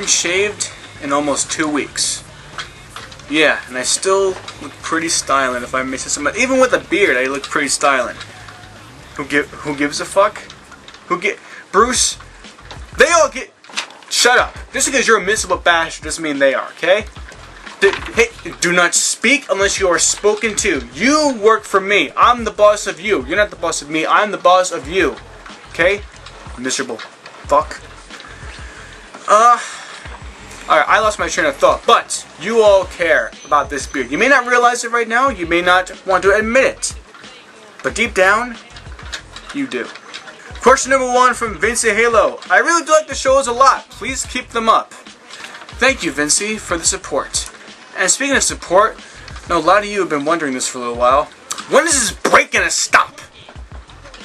haven't shaved in almost 2 weeks. Yeah, and I still look pretty styling if I may say so. Even with a beard, I look pretty styling. Who gives a fuck? Bruce, they all get... Shut up. Just because you're a miserable bastard doesn't mean they are, okay? Hey, do not speak unless you are spoken to. You work for me. I'm the boss of you. You're not the boss of me. I'm the boss of you. Okay? Miserable fuck. Alright, I lost my train of thought, but you all care about this beard. You may not realize it right now. You may not want to admit it. But deep down, you do. Question number 1 from Vincy Halo. I really do like the shows a lot. Please keep them up. Thank you, Vincy, for the support. And speaking of support, I know a lot of you have been wondering this for a little while. When is this break gonna stop?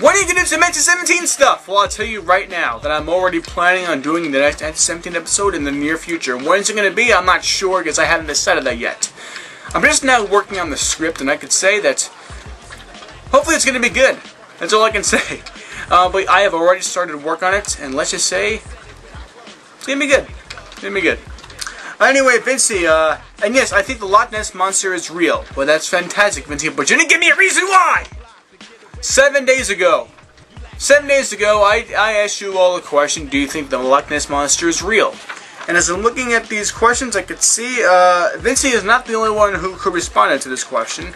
When are you gonna do some Anti-17 stuff? Well, I'll tell you right now that I'm already planning on doing the next Anti-17 episode in the near future. When's it gonna be? I'm not sure because I haven't decided that yet. I'm just now working on the script, and I could say that hopefully it's gonna be good. That's all I can say. But I have already started work on it, and let's just say it's gonna be good. It's gonna be good. Anyway, Vincy, and yes, I think the Loch Ness Monster is real. Well, that's fantastic, Vincy, but you didn't give me a reason why! 7 days ago, I asked you all a question, do you think the Loch Ness Monster is real? And as I'm looking at these questions, I could see, Vincy is not the only one who could respond to this question.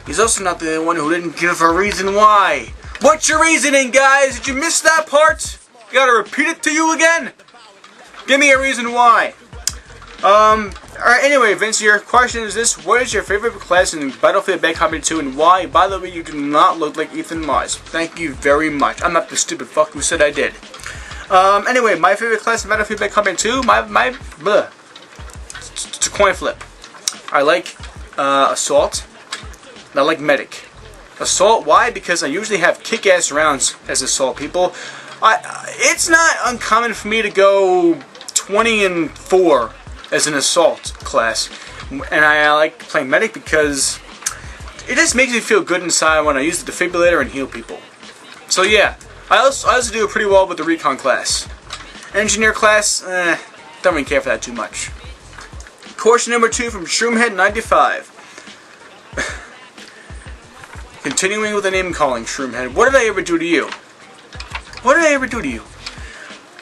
He's also not the only one who didn't give a reason why. What's your reasoning, guys? Did you miss that part? Gotta repeat it to you again? Give me a reason why. Alright, anyway, Vince, your question is this. What is your favorite class in Battlefield Bad Company 2 and why? By the way, you do not look like Ethan Mars. Thank you very much. I'm not the stupid fuck who said I did. Anyway, my favorite class in Battlefield Bad Company 2, it's a coin flip. I like, Assault, and I like Medic. Assault, why? Because I usually have kick-ass rounds as Assault people. It's not uncommon for me to go 20-4 as an Assault class, and I like playing Medic because it just makes me feel good inside when I use the defibrillator and heal people. So yeah, I also do pretty well with the Recon class. Engineer class, don't really care for that too much. Question number 2 from Shroomhead95. Continuing with the name calling, Shroomhead. What did I ever do to you? What did I ever do to you?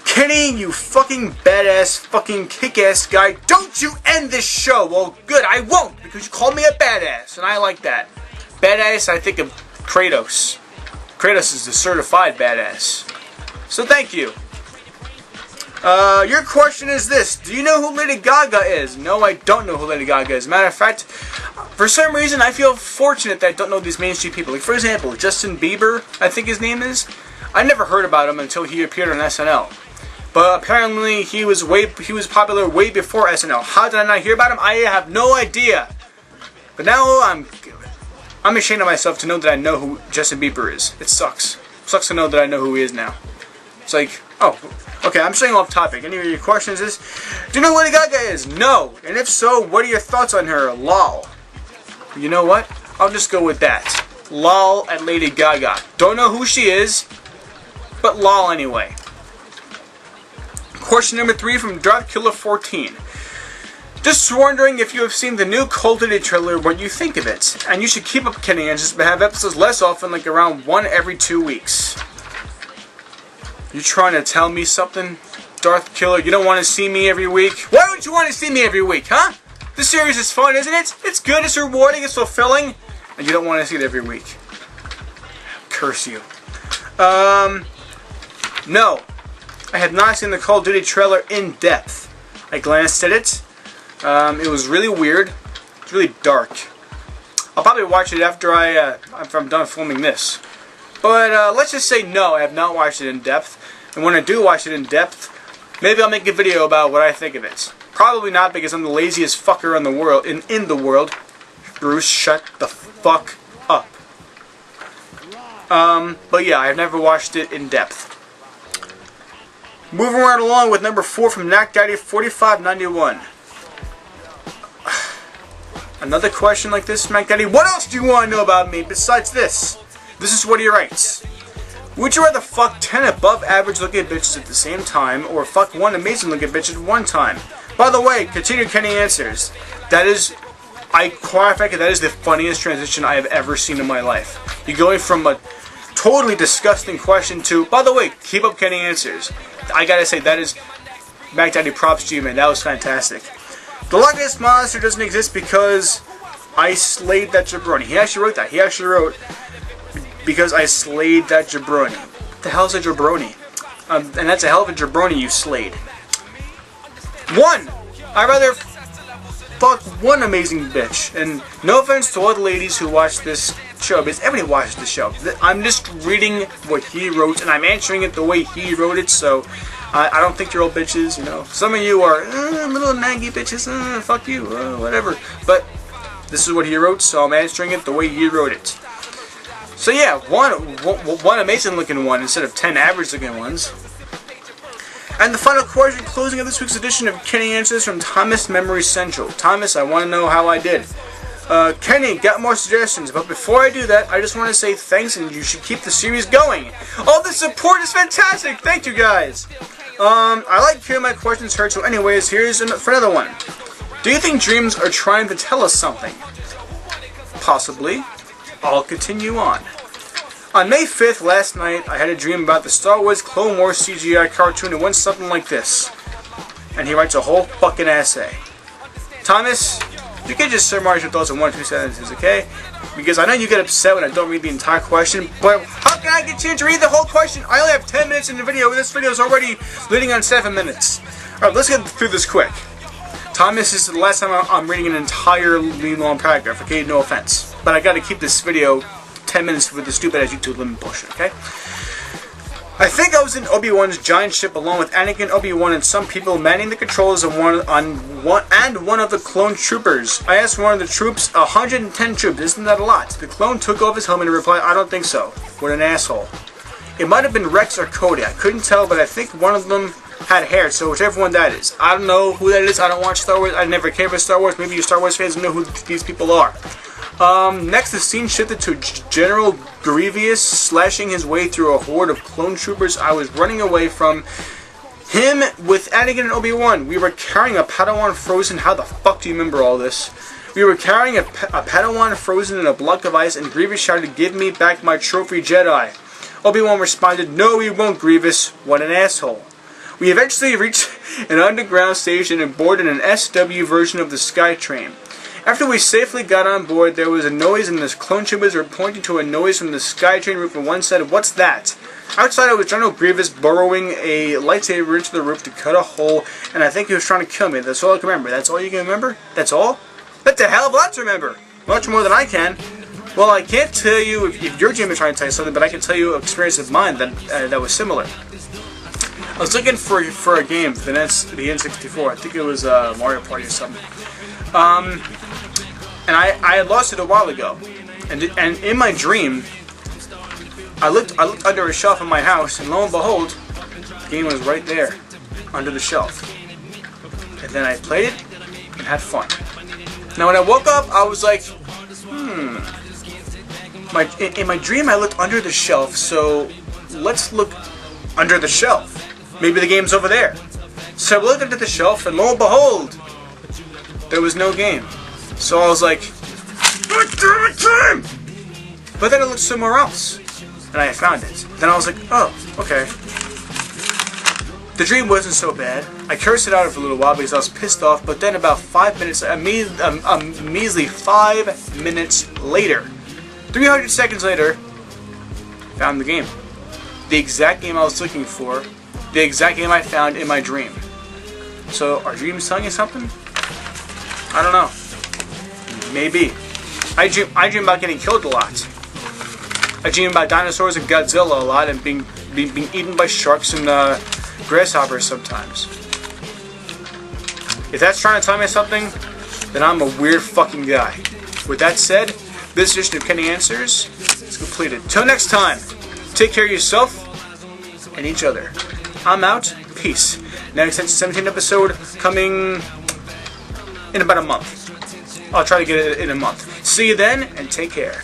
Kenny, you fucking badass, fucking kick-ass guy, don't you end this show! Well, good, I won't, because you called me a badass, and I like that. Badass, I think of Kratos. Kratos is the certified badass. So thank you. Your question is this. Do you know who Lady Gaga is? No, I don't know who Lady Gaga is. Matter of fact, for some reason, I feel fortunate that I don't know these mainstream people. Like, for example, Justin Bieber, I think his name is. I never heard about him until he appeared on SNL. But apparently he was popular way before SNL. How did I not hear about him? I have no idea. But now I'm ashamed of myself to know that I know who Justin Bieber is. It sucks. It sucks to know that I know who he is now. It's like, oh, okay, I'm staying off topic. Anyway, your question is this. Do you know who Lady Gaga is? No. And if so, what are your thoughts on her? Lol. You know what? I'll just go with that. Lol at Lady Gaga. Don't know who she is, but lol anyway. Question number 3 from Droughtkiller14. Just wondering if you have seen the new Call of Duty trailer, what you think of it. And you should keep up Kenny and just have episodes less often, like around 1 every 2 weeks. You trying to tell me something, Darth Killer? You don't want to see me every week? Why don't you want to see me every week, huh? This series is fun, isn't it? It's good, it's rewarding, it's fulfilling. And you don't want to see it every week. Curse you. No. I have not seen the Call of Duty trailer in depth. I glanced at it. It was really weird. It's really dark. I'll probably watch it after I'm done filming this. But let's just say no, I have not watched it in depth. And when I do watch it in depth, maybe I'll make a video about what I think of it. Probably not, because I'm the laziest fucker in the world. In the world. Bruce, shut the fuck up. But yeah, I've never watched it in depth. Moving right along with number 4 from NacDaddy4591. Another question like this, MacDaddy. What else do you want to know about me besides this? This is what he writes. Would you rather fuck 10 above average looking bitches at the same time, or fuck 1 amazing looking bitch at one time? By the way, continue Kenny Answers. That is, that is the funniest transition I have ever seen in my life. You're going from a totally disgusting question to, by the way, keep up Kenny Answers. I gotta say, that is, Mac Daddy props to you, man. That was fantastic. The Loch Ness Monster doesn't exist because I slayed that jabroni. He actually wrote that. He actually wrote, because I slayed that jabroni. What the hell's a jabroni? And that's a hell of a jabroni you slayed. 1! I'd rather fuck 1 amazing bitch. And no offense to all the ladies who watch this show, because everybody watches the show. I'm just reading what he wrote, and I'm answering it the way he wrote it, so I don't think you're all bitches, you know. Some of you are little naggy bitches, fuck you, whatever. But this is what he wrote, so I'm answering it the way he wrote it. So yeah, one amazing looking one instead of 10 average looking ones. And the final question, closing of this week's edition of Kenny Answers from Thomas Memory Central. Thomas, I want to know how I did. Kenny, got more suggestions, but before I do that, I just want to say thanks, and you should keep the series going. All the support is fantastic! Thank you, guys! I like hearing my questions heard, so anyways, here's for another one. Do you think dreams are trying to tell us something? Possibly. I'll continue on. On May 5th, last night, I had a dream about the Star Wars Clone Wars CGI cartoon. It went something like this. And he writes a whole fucking essay. Thomas, you can just summarize your thoughts in 1 or 2 sentences, okay? Because I know you get upset when I don't read the entire question, but how can I get you to read the whole question? I only have 10 minutes in the video, and this video is already leading on 7 minutes. Alright, let's get through this quick. Thomas, this is the last time I'm reading an entirely long paragraph, okay? No offense. But I gotta keep this video 10 minutes with the stupid as YouTube limit bullshit, okay? I think I was in Obi-Wan's giant ship along with Anakin, Obi-Wan, and some people manning the controls of one of the clone troopers. I asked one of the troops, 110 troops, isn't that a lot? The clone took off his helmet and replied, I don't think so. What an asshole. It might have been Rex or Cody, I couldn't tell, but I think one of them had hair, so whichever one that is. I don't know who that is, I don't watch Star Wars, I never cared for Star Wars, maybe you Star Wars fans know who these people are. Next, the scene shifted to General Grievous slashing his way through a horde of clone troopers. I was running away from him with Anakin and Obi-Wan. We were carrying a Padawan frozen. How the fuck do you remember all this? We were carrying a Padawan frozen in a block of ice, and Grievous shouted, give me back my trophy Jedi. Obi-Wan responded, no we won't, Grievous. What an asshole. We eventually reached an underground station and boarded an SW version of the SkyTrain. After we safely got on board, there was a noise, and the clone troopers were pointing to a noise from the SkyTrain roof, and one said, what's that? Outside, it was General Grievous burrowing a lightsaber into the roof to cut a hole, and I think he was trying to kill me. That's all I can remember. That's all you can remember? That's all? That's a hell of a lot to remember. Much more than I can. Well, I can't tell you if your dream is trying to tell you something, but I can tell you an experience of mine that was similar. I was looking for a game, the N64. I think it was Mario Party or something. And I had lost it a while ago, and in my dream, I looked under a shelf in my house, and lo and behold, the game was right there, under the shelf. And then I played it and had fun. Now when I woke up, I was like, in my dream I looked under the shelf, so let's look under the shelf. Maybe the game's over there. So I looked under the shelf, and lo and behold, there was no game. So I was like, God damn it, game! But then I looked somewhere else, and I found it. Then I was like, oh, okay. The dream wasn't so bad. I cursed it out for a little while because I was pissed off, but then about 5 minutes, a measly 5 minutes later, 300 seconds later, found the game. The exact game I was looking for, the exact game I found in my dream. So, are dreams telling you something? I don't know. Maybe. I dream about getting killed a lot. I dream about dinosaurs and Godzilla a lot, and being eaten by sharks and grasshoppers sometimes. If that's trying to tell me something, then I'm a weird fucking guy. With that said, this edition of Kenny Answers is completed. Till next time, take care of yourself and each other. I'm out. Peace. Next 17th episode coming in about a month. I'll try to get it in a month. See you then, and take care.